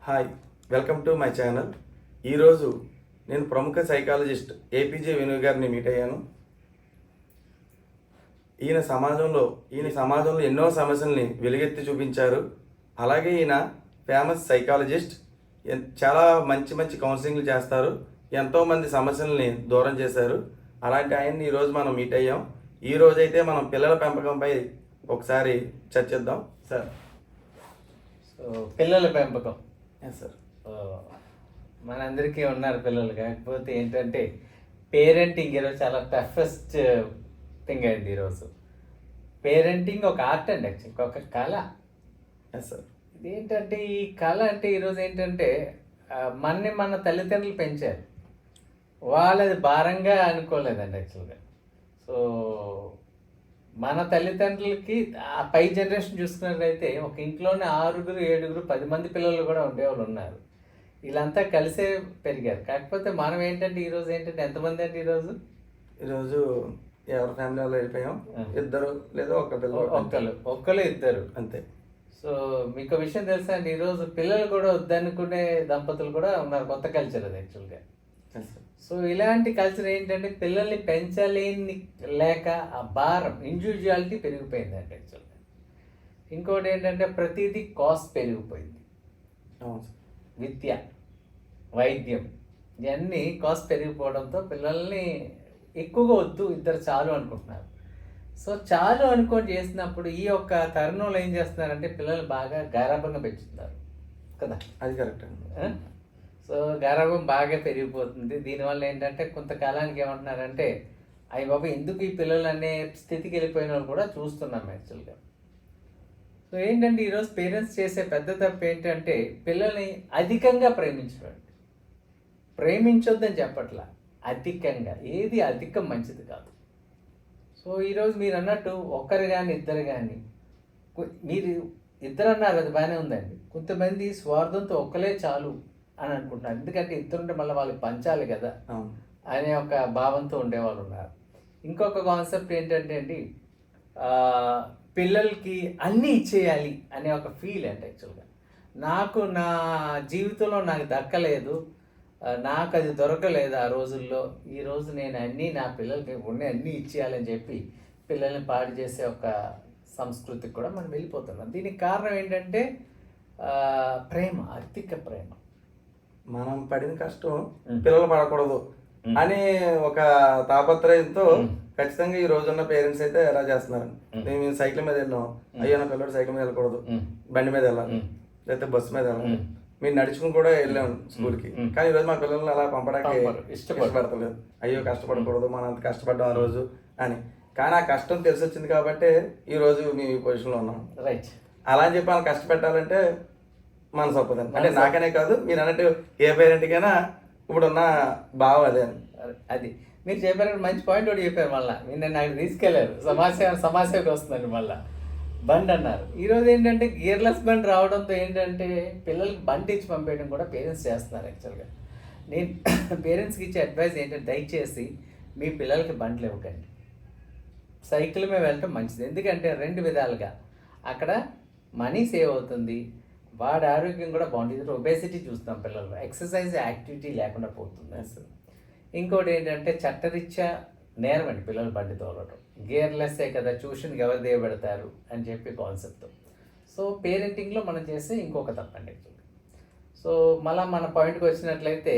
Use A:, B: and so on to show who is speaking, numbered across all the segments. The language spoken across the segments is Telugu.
A: Hi, welcome to my channel. ఈరోజు నేను ప్రముఖ సైకాలజిస్ట్ ఏపీజే వేణు గారిని మీట్ అయ్యాను. ఈయన సమాజంలో ఎన్నో సమస్యల్ని వెలుగెత్తి చూపించారు. అలాగే ఈయన ఫేమస్ సైకాలజిస్ట్, చాలా మంచి మంచి కౌన్సిలింగ్లు చేస్తారు. ఎంతోమంది సమస్యల్ని దూరం చేశారు. అలాంటి ఆయన్ని ఈరోజు మనం మీట్ అయ్యాం. ఈరోజు అయితే మనం పిల్లల పెంపకంపై ఒకసారి చర్చిద్దాం సార్.
B: పిల్లల పెంపకం
A: సార్,
B: మనందరికీ ఉన్నారు పిల్లలు. కాకపోతే ఏంటంటే పేరెంటింగ్ ఈరోజు చాలా టఫెస్ట్ థింగ్ అయింది. ఈరోజు పేరెంటింగ్ ఒక ఆర్ట్ అండి, యాక్చువల్గా ఒక కళ.
A: సార్,
B: ఇదేంటంటే ఈ కళ అంటే ఈరోజు ఏంటంటే మన తల్లిదండ్రులు పెంచారు, వాళ్ళది భారంగా అనుకోలేదండి యాక్చువల్గా. సో మన తల్లిదండ్రులకి ఆ పై జనరేషన్ చూసుకున్నట్లయితే ఒక ఇంట్లోనే 6, 7, 10 మంది పిల్లలు కూడా ఉండేవాళ్ళు ఉన్నారు. వీళ్ళంతా కలిసే పెరిగారు. కాకపోతే మనం ఏంటంటే ఈరోజు ఏంటంటే ఎంతమంది అంటే ఈరోజు
A: ఎవరి ఫ్యామిలీ వాళ్ళు వెళ్ళిపోయాం, ఇద్దరు లేదా ఒక పిల్లలు,
B: ఒక్కరు ఇద్దరు
A: అంతే.
B: సో మీకు విషయం తెలుసా అండి, ఈరోజు పిల్లలు కూడా వద్దనుకునే దంపతులు కూడా ఉన్నారు. కొత్త కల్చర్ అది యాక్చువల్గా. సో ఇలాంటి కల్చర్ ఏంటంటే పిల్లల్ని పెంచలేని లేక ఆ భారం, ఇండివిజువాలిటీ పెరిగిపోయిందండి యాక్చువల్గా. ఇంకోటి ఏంటంటే ప్రతిదీ కాస్ట్ పెరిగిపోయింది. విద్య, వైద్యం, ఇవన్నీ కాస్ట్ పెరిగిపోవడంతో పిల్లల్ని ఎక్కువగా వద్దు, ఇద్దరు చాలు అనుకుంటున్నారు. సో చాలు అనుకొని చేసినప్పుడు ఈ యొక్క తరుణంలో ఏం చేస్తున్నారంటే పిల్లలు బాగా గారాబంగా పెంచుతున్నారు కదా.
A: అది కరెక్ట్ అండి.
B: సో గారాబం బాగా పెరిగిపోతుంది. దీనివల్ల ఏంటంటే కొంతకాలానికి ఏమంటున్నారంటే అయ్యి బాబు ఎందుకు ఈ పిల్లలు అనే స్థితికి వెళ్ళిపోయిన వాళ్ళు కూడా చూస్తున్నాం యాక్చువల్గా. సో ఏంటంటే ఈరోజు పేరెంట్స్ చేసే పెద్ద తప్పు ఏంటంటే పిల్లల్ని అధికంగా ప్రేమించొద్దని చెప్పట్లా, అధికంగా. ఏది అధికం మంచిది కాదు. సో ఈరోజు మీరు అన్నట్టు ఒక్కరు కానీ ఇద్దరు కానీ, మీరు ఇద్దరు అన్నారు, అది బాగానే ఉందండి. కొంతమంది స్వార్థంతో ఒక్కలే చాలు అని అనుకుంటున్నారు. ఎందుకంటే ఇద్దరుంటే మళ్ళీ వాళ్ళకి పంచాలి కదా అనే ఒక భావంతో ఉండేవాళ్ళు ఉన్నారు. ఇంకొక కాన్సెప్ట్ ఏంటంటే అండి, పిల్లలకి అన్నీ ఇచ్చేయాలి అనే ఒక ఫీల్ అంటే యాక్చువల్గా. నాకు నా జీవితంలో నాకు దక్కలేదు, నాకు అది దొరకలేదు ఆ రోజుల్లో, ఈరోజు నేను అన్నీ నా పిల్లలకి అన్నీ ఇచ్చేయాలని చెప్పి పిల్లల్ని పాడు చేసే ఒక సంస్కృతికి కూడా మనం వెళ్ళిపోతున్నాం. దీనికి కారణం ఏంటంటే ప్రేమ, అధిక ప్రేమ.
A: మనం పడిన కష్టం పిల్లలు పడకూడదు అనే ఒక తాపత్రయంతో ఖచ్చితంగా ఈ రోజున్న పేరెంట్స్ అయితే ఎలా చేస్తున్నారు. మేము సైకిల్ మీద వెళ్ళాం, అయ్యో నా పిల్లడు సైకిల్ మీద వెళ్ళకూడదు, బండి మీద వెళ్ళాలి, లేకపోతే బస్సు మీద వెళ్ళాలి, మీరు నడుచుకుని కూడా వెళ్ళాం స్కూల్కి. కానీ ఈరోజు మా పిల్లల్ని అలా పంపడానికి ఇష్టపడతలేదు. అయ్యో కష్టపడకూడదు, మనం అంత కష్టపడ్డాం ఆ రోజు అని. కానీ ఆ కష్టం తెలిసి వచ్చింది కాబట్టి ఈ రోజు మీ పొజిషన్లో ఉన్నాం.
B: రైట్.
A: అలా అని చెప్పి వాళ్ళని కష్టపెట్టాలంటే మనసు ఒప్పదండి. అంటే నాకనే కాదు, మీరు అన్నట్టు ఏ పేరెంట్కైనా ఇప్పుడున్న భావం అదే.
B: అది మీరు చెప్పారు, మంచి పాయింట్ ఒకటి చెప్పారు. మళ్ళీ నిన్న నాకు తీసుకెళ్ళారు, సమాజసేవకి వస్తుందండి. మళ్ళీ బండి అన్నారు. ఈరోజు ఏంటంటే గేర్లెస్ బండి రావడంతో ఏంటంటే పిల్లలకి బండి ఇచ్చి పంపేయడం కూడా పేరెంట్స్ చేస్తున్నారు యాక్చువల్గా. నేను పేరెంట్స్కి ఇచ్చే అడ్వైస్ ఏంటంటే దయచేసి మీ పిల్లలకి బండ్లు ఇవ్వకండి, సైకిల్ మీద వెళ్ళటం మంచిది. ఎందుకంటే 2 విధాలుగా అక్కడ మనీ సేవ్ అవుతుంది, వాడి ఆరోగ్యం కూడా బాగుంటుంది. ఒబేసిటీ చూస్తాం పిల్లలు, ఎక్సర్సైజ్ యాక్టివిటీ లేకుండా పోతుంది అసలు. ఇంకోటి ఏంటంటే చట్టరీత్యా నేరం అండి పిల్లలు బండి తోలటం. గేర్లెస్సే కదా, ట్యూషన్కి ఎవరు దేవబెడతారు అని చెప్పి కాన్సెప్ట్. సో పేరెంటింగ్లో మనం చేసే ఇంకొక తప్పండి. సో మళ్ళీ మన పాయింట్కి వచ్చినట్లయితే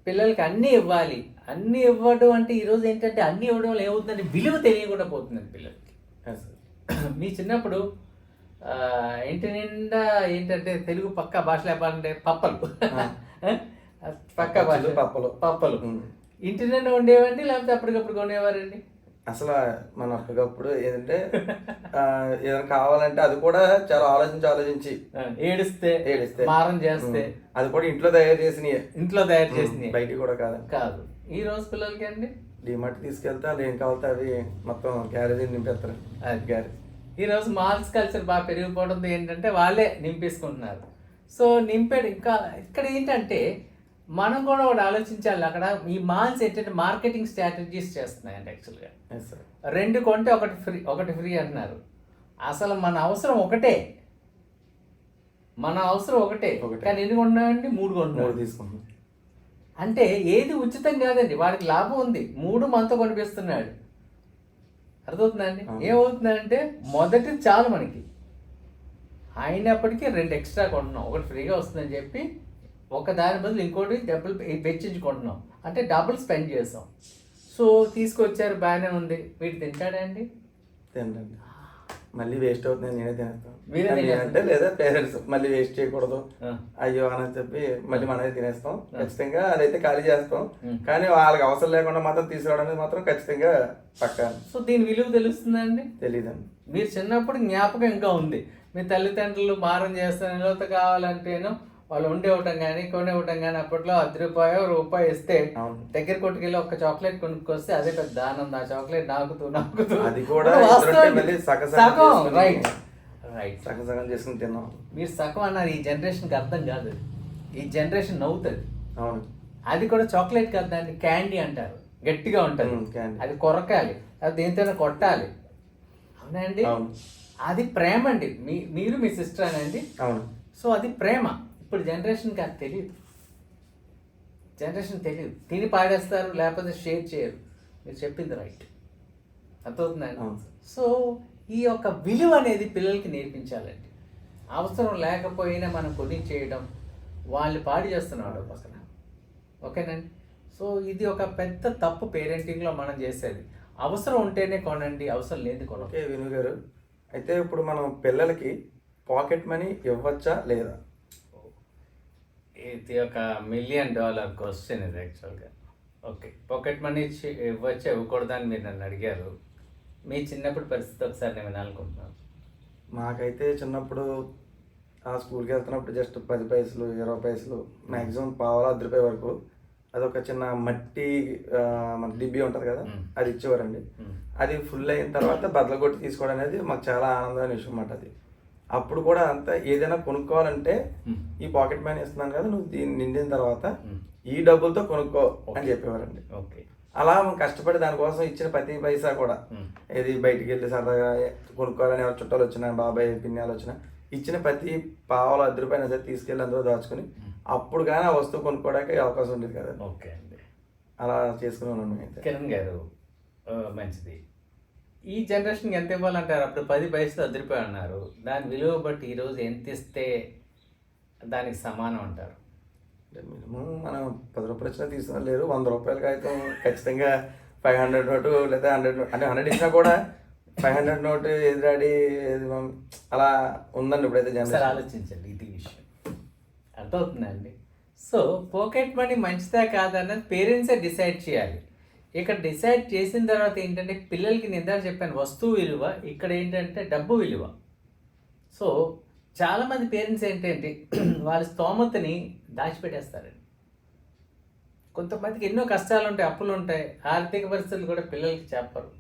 B: పిల్లలకి అన్నీ ఇవ్వాలి. అన్నీ ఇవ్వడం అంటే ఈరోజు ఏంటంటే అన్నీ ఇవ్వడం వల్ల ఏమవుతుందంటే విలువ తెలియకుండా పోతుందండి పిల్లలకి. మీ చిన్నప్పుడు ఇంటి నిండా ఏంటంటే తెలుగు పక్క భాష లేపాలంటే పప్పలు, పక్క భాష పప్పలు ఇంటి నిండా ఉండేవండి, లేకపోతే అప్పటికప్పుడు కొనేవారండి.
A: అసలు మన అప్పటికప్పుడు ఏంటంటే ఏదైనా కావాలంటే అది కూడా చాలా ఆలోచించి
B: ఏడిస్తే మారం చేస్తే
A: అది కూడా ఇంట్లో తయారు చేసినవి, బయటికి కూడా
B: కాదు. ఈ రోజు పిల్లలకి అండి
A: డిమార్ట్ తీసుకెళ్తే అది ఏం కావాలంటే అవి మొత్తం క్యారేజీ నింపేస్తారు.
B: అది క్యారేజ్. ఈరోజు మాల్స్ కల్చర్ బాగా పెరిగిపోవడంతో ఏంటంటే వాళ్ళే నింపేసుకుంటున్నారు. సో నింపాడు. ఇంకా ఇక్కడ ఏంటంటే మనం కూడా ఒకటి ఆలోచించాలి. అక్కడ ఈ మాల్స్ ఏంటంటే మార్కెటింగ్ స్ట్రాటజీస్ చేస్తున్నాయండి యాక్చువల్గా. 2 కొంటే ఒకటి ఫ్రీ అంటున్నారు. అసలు మన అవసరం ఒకటే, మన అవసరం ఒకటే,
A: ఒకటే.
B: కానీ ఎన్ని కొంటున్నామండి? 3
A: మూడు
B: కొంటున్నాం.
A: తీసుకుంటాం.
B: అంటే ఏది ఉచితం కాదండి, వాడికి లాభం ఉంది. 3 మనతో కొనిపిస్తున్నాడు. అర్థమవుతుందండి?
A: అవును.
B: ఏమవుతుందంటే మొదటిది చాలు మనకి, అయినప్పటికీ 2 ఎక్స్ట్రా కొంటున్నాం. ఒకటి ఫ్రీగా వస్తుందని చెప్పి ఒక దాని బదులు ఇంకోటి డబ్బులు వెచ్చించుకుంటున్నాం. అంటే డబ్బులు స్పెండ్ చేస్తాం. సో తీసుకొచ్చారు, బాగానే ఉంది. వీడు తింటాడా అండి?
A: తినండి, మళ్ళీ వేస్ట్ అవుతుంది, నేనే తినేస్తాను.
B: మీరే తినేస్తారు.
A: అంటే లేదా పేరెంట్స్ మళ్ళీ వేస్ట్ చేయకూడదు
B: ఆ.
A: అయ్యో అని చెప్పి మళ్ళీ మనమే తినేస్తాం. ఖచ్చితంగా అదైతే ఖాళీ చేస్తాం.
B: ఉం.
A: కానీ వాళ్ళకి అవసరం లేకుండా మాత్రం తీసుకురావడానికి మాత్రం ఖచ్చితంగా పక్కా
B: సో దీని విలువ తెలుస్తుందండి.
A: తెలియదండి.
B: మీరు చిన్నప్పుడు జ్ఞాపకం ఇంకా ఉంది. మీ తల్లిదండ్రులు మారం చేస్తాను నిలవత కావాలంటేనో వాళ్ళు ఉండివ్వటం కానీ కొనివ్వటం కానీ, అప్పట్లో ₹10 ఇస్తే
A: అవును.
B: దగ్గర కొట్టుకెళ్ళి ఒక చాక్లెట్ కొనుక్కొస్తే అదే పెద్ద ఆనందం. ఆ చాక్లెట్ నాకుతూ
A: అది కూడా
B: వాస్తవం
A: ఇద్దరుంటే
B: అండి.
A: మళ్ళీ సగం
B: సగం
A: చేసుకుని-
B: రైట్ రైట్.
A: సగం సగం చేసుకుని తిన్నాం.
B: మీరు సగం అన్నారు, ఈ జనరేషన్కి అర్థం కాదు అది. ఈ జనరేషన్ నవ్వుతుంది.
A: అవును.
B: అది కూడా చాక్లెట్ కాదు, దాన్ని క్యాండీ అంటారు. గట్టిగా ఉంటుంది,
A: candy.
B: అది కొరకాలి, అది దేనితోనే కొట్టాలి. అవునండి,
A: అవును.
B: అది ప్రేమ అండి. మీరు మీ సిస్టర్ అనండి.
A: అవును.
B: సో అది ప్రేమ. ఇప్పుడు జనరేషన్కి అది తెలియదు. జనరేషన్ తెలియదు, తిని పాడేస్తారు, లేకపోతే షేర్ చేయరు. మీరు చెప్పింది రైట్, అర్థమవుతుందండి.
A: అవును.
B: సో ఈ యొక్క విలువ అనేది పిల్లలకి నేర్పించాలండి. అవసరం లేకపోయినా మనం కొని చేయడం, వాళ్ళు పాడు చేస్తున్నాడు పక్కన. ఓకేనండి. సో ఇది ఒక పెద్ద తప్పు పేరెంటింగ్లో మనం చేసేది. అవసరం ఉంటేనే కొనండి, అవసరం లేదు కొనండి.
A: ఓకే విను గారు, అయితే ఇప్పుడు మనం పిల్లలకి పాకెట్ మనీ ఇవ్వచ్చా లేదా?
B: ఇది ఒక $1 మిలియన్ క్వశ్చన్ ఇది యాక్చువల్గా. ఓకే, పాకెట్ మనీ ఇవ్వచ్చు ఇవ్వకూడదు అని మీరు నన్ను అడిగారు. మీ చిన్నప్పుడు పరిస్థితి ఒకసారి నేను వినాలనుకుంటున్నాను.
A: మాకైతే చిన్నప్పుడు ఆ స్కూల్కి వెళ్తున్నప్పుడు జస్ట్ 10 పైసలు 20 పైసలు మ్యాక్సిమం పావలా ₹10 వరకు అదొక చిన్న మట్టి మన డిబ్బి ఉంటుంది కదా, అది ఇచ్చేవారండి. అది ఫుల్ అయిన తర్వాత బదలగొట్టి తీసుకోవడం అనేది మాకు చాలా ఆనందమైన విషయం అన్నమాట. అది అప్పుడు కూడా అంతా ఏదైనా కొనుక్కోవాలంటే ఈ పాకెట్ మనీ ఇస్తున్నాను కదా, నువ్వు దీన్ని నిండిన తర్వాత ఈ డబ్బులతో కొనుక్కో అని చెప్పేవారండి.
B: ఓకే,
A: అలా మనం కష్టపడి దానికోసం ఇచ్చిన ప్రతి పైసా కూడా ఏది బయటికి వెళ్ళి సరదాగా కొనుక్కోవాలని ఎవరు చుట్టాలు వచ్చినా, బాబాయ్ పిన్యాలు వచ్చినా, ఇచ్చిన ప్రతి పావులు ₹10 సరే తీసుకెళ్ళి అందులో దాచుకుని అప్పుడు కానీ ఆ వస్తువు కొనుక్కోవడానికి అవకాశం ఉండేది కదా.
B: ఓకే అండి.
A: అలా చేసుకుని ఉన్నాను అయితే.
B: కిరణ్ గారు, మంచిది. ఈ జనరేషన్కి ఎంత ఇవ్వాలంటారు? అప్పుడు 10 పైసలు ₹10 అన్నారు. దాని విలువ బట్టి ఈరోజు ఎంత ఇస్తే దానికి సమానం అంటారు?
A: అంటే మినిమం మనం ₹10 వచ్చినా తీసుకున్నా లేరు, ₹100 అయితే ఖచ్చితంగా 500 నోటు లేదా 100 నోటు, అంటే 100 ఇచ్చినా కూడా 500 నోటు ఏది డాడీ ఏది మమ్మీ అలా ఉందండి ఇప్పుడైతే
B: ఒకసారి
A: జనరేషన్.
B: ఆలోచించండి ఇది విషయం, అర్థమవుతుందండి. సో పాకెట్ మనీ మంచిదా కాదన్నది పేరెంట్సే డిసైడ్ చేయాలి. ఇక్కడ డిసైడ్ చేసిన తర్వాత ఏంటంటే పిల్లలకి నేను ఇందాక చెప్పాను వస్తువు విలువ, ఇక్కడ ఏంటంటే డబ్బు విలువ. సో చాలామంది పేరెంట్స్ ఏంటంటే వాళ్ళ స్తోమతని దాచిపెట్టేస్తారండి. కొంతమందికి ఎన్నో కష్టాలు ఉంటాయి, అప్పులు ఉంటాయి, ఆర్థిక పరిస్థితులు కూడా పిల్లలకి చెప్పరు.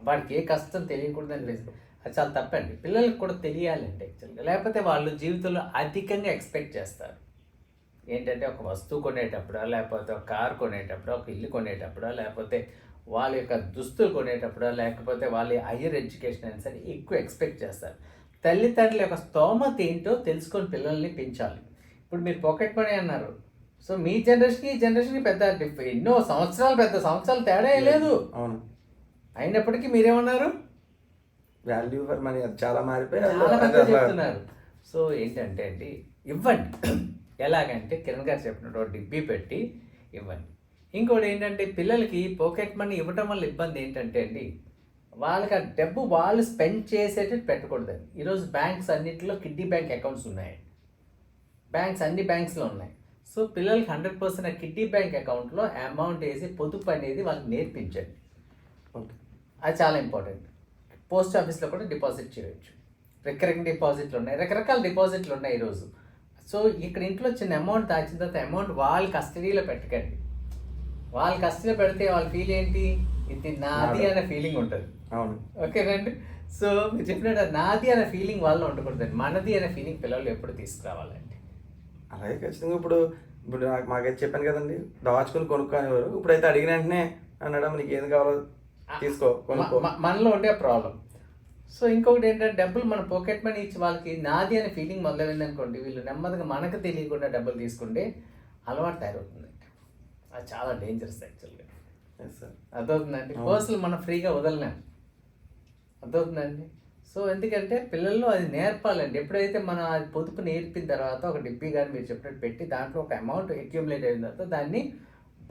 B: వాడికి ఏ కష్టం తెలియకూడదని లేదు, అది చాలా తప్పండి. పిల్లలకి కూడా తెలియాలండి యాక్చువల్గా, లేకపోతే వాళ్ళు జీవితంలో అధికంగా ఎక్స్పెక్ట్ చేస్తారు. ఏంటంటే ఒక వస్తువు కొనేటప్పుడా, లేకపోతే ఒక కారు కొనేటప్పుడా, ఒక ఇల్లు కొనేటప్పుడా, లేకపోతే వాళ్ళ యొక్క దుస్తులు కొనేటప్పుడా, లేకపోతే వాళ్ళ హయ్యర్ ఎడ్యుకేషన్ అయినా సరే ఎక్కువ ఎక్స్పెక్ట్ చేస్తారు. తల్లిదండ్రుల యొక్క స్తోమత ఏంటో తెలుసుకొని పిల్లల్ని పెంచాలి. ఇప్పుడు మీరు పాకెట్ మనీ అన్నారు. సో మీ జనరేషన్కి ఈ జనరేషన్కి ఎన్నో సంవత్సరాలు తేడా లేదు.
A: అవును.
B: అయినప్పటికీ మీరేమన్నారు?
A: వాల్యూ ఫర్ మనీ అది చాలా మారిపోయి
B: చాలా మంది చెప్తున్నారు. సో ఏంటంటే అండి ఇవ్వండి. ఎలాగంటే కిరణ్ గారు చెప్పినట్టు డిబ్బీ పెట్టి ఇవ్వండి. ఇంకోటి ఏంటంటే పిల్లలకి పాకెట్ మనీ ఇవ్వటం వల్ల ఇబ్బంది ఏంటంటే అండి, వాళ్ళకి ఆ డబ్బు వాళ్ళు స్పెండ్ చేసేటట్టు పెట్టకూడదండి. ఈరోజు బ్యాంక్స్ అన్నింటిలో కిడ్డీ బ్యాంక్ అకౌంట్స్ ఉన్నాయి. అన్ని బ్యాంక్స్లో ఉన్నాయి. సో పిల్లలకి 100% ఆ కిడ్డీ బ్యాంక్ అకౌంట్లో అమౌంట్ వేసి పొదుపు అనేది వాళ్ళకి నేర్పించండి.
A: ఓకే,
B: అది చాలా ఇంపార్టెంట్. పోస్ట్ ఆఫీస్లో కూడా డిపాజిట్ చేయవచ్చు. రికరింగ్ డిపాజిట్లు ఉన్నాయి, రకరకాల డిపాజిట్లు ఉన్నాయి ఈరోజు. సో ఇక్కడ ఇంట్లో చిన్న అమౌంట్ దాచిన తర్వాత అమౌంట్ వాళ్ళ కస్టడీలో పెట్టకండి. వాళ్ళ కస్టడీలో పెడితే వాళ్ళ ఫీల్ ఏంటి, ఇది నాది అనే ఫీలింగ్ ఉంటుంది.
A: అవును.
B: ఓకేనండి. సో మీరు చెప్పినట్టు నాది అనే ఫీలింగ్ వాళ్ళు ఉండకూడదండి, మనది అనే ఫీలింగ్ పిల్లలు ఎప్పుడు తీసుకురావాలండి.
A: అలాగే ఖచ్చితంగా ఇప్పుడు మాకైతే చెప్పాను కదండి, దాచుకుని కొనుక్కోనేవారు. ఇప్పుడైతే అడిగిన వెంటనే అన్నడం నీకు ఏది కావాలో తీసుకో కొనుక్కో.
B: మనలో ఉండే ప్రాబ్లం. సో ఇంకొకటి ఏంటంటే డబ్బులు మన పాకెట్ మనీ ఇచ్చి వాళ్ళకి నాది అనే ఫీలింగ్ మొదలైంది అనుకోండి, వీళ్ళు నెమ్మదిగా మనకు తెలియకుండా డబ్బులు తీసుకుంటే అలవాటు తయారవుతుందండి. అది చాలా డేంజరస్ యాక్చువల్గా.
A: Yes sir.
B: అర్థవుతుందండి. పర్సనల్ మనం ఫ్రీగా వదలలేం. అర్థవుతుందండి. సో ఎందుకంటే పిల్లల్లో అది నేర్పాలండి. ఎప్పుడైతే మనం అది పొదుపు నేర్పిన తర్వాత ఒక డిబ్బీ కానీ మీరు చెప్పినట్టు పెట్టి దాంట్లో ఒక అమౌంట్ అక్యూములేట్ అయిన తర్వాత దాన్ని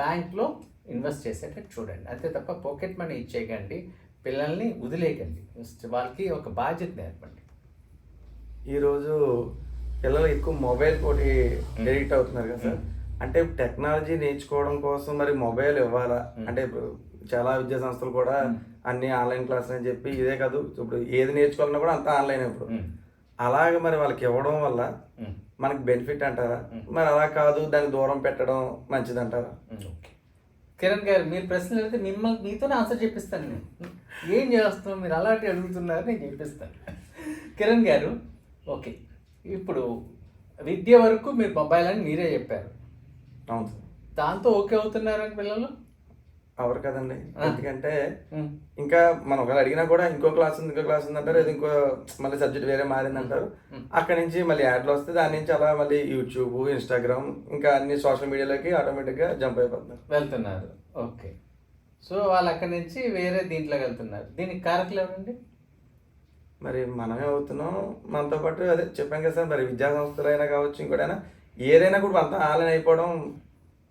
B: బ్యాంక్లో ఇన్వెస్ట్ చేసేటట్టు చూడండి. అంతే తప్ప పాకెట్ మనీ ఇచ్చేయకండి, పిల్లల్ని వదిలేయకండి. వాళ్ళకి ఒక బాధ్యత నేర్పండి.
A: ఈరోజు పిల్లలు ఎక్కువ మొబైల్ తోటి ఎడిక్ట్ అవుతున్నారు కదా సార్. అంటే టెక్నాలజీ నేర్చుకోవడం కోసం మరి మొబైల్ ఇవ్వాలా? అంటే ఇప్పుడు చాలా విద్యా సంస్థలు కూడా అన్ని ఆన్లైన్ క్లాసులు అని చెప్పి ఇదే కాదు, ఇప్పుడు ఏది నేర్చుకోవాలన్నా కూడా అంతా ఆన్లైన్ ఇప్పుడు. అలాగే మరి వాళ్ళకి ఇవ్వడం వల్ల మనకి బెనిఫిట్ అంటారా? మరి అలా కాదు దాన్ని దూరం పెట్టడం మంచిది అంటారా?
B: ఓకే కిరణ్ గారు, మీరు ప్రశ్నలు అడిగితే మీతోనే ఆన్సర్ చెప్పిస్తాను నేను. ఏం చేస్తాం మీరు అలాంటి అడుగుతున్నారు, నేను చెప్పిస్తాను. కిరణ్ గారు, ఓకే, ఇప్పుడు విద్య వరకు మీరు మొబైల్ అని మీరే చెప్పారు.
A: అవును సార్.
B: దాంతో ఓకే అవుతున్నారని పిల్లలు?
A: అవరు కదండి. ఎందుకంటే ఇంకా మనం ఒకవేళ అడిగినా కూడా ఇంకో క్లాస్ ఉంది అంటారు, ఇది ఇంకో మళ్ళీ సబ్జెక్ట్ వేరే మారింది అంటారు. అక్కడి నుంచి మళ్ళీ యాడ్లు వస్తే దాని నుంచి అలా మళ్ళీ యూట్యూబ్, ఇన్స్టాగ్రామ్ ఇంకా అన్ని సోషల్ మీడియాలోకి ఆటోమేటిక్గా జంప్ అయిపోతున్నారు,
B: వెళ్తున్నారు. ఓకే, సో వాళ్ళు అక్కడి నుంచి వేరే దీంట్లోకి వెళ్తున్నారు. దీనికి కారకులు ఎవరండి?
A: మరి మనమే అవుతున్నాం. మనతో పాటు అదే చెప్పాం కదా సార్, మరి విద్యా సంస్థలైనా కావచ్చు ఇంకోటైనా ఏదైనా కూడా అంతా ఆన్లైన్ అయిపోవడం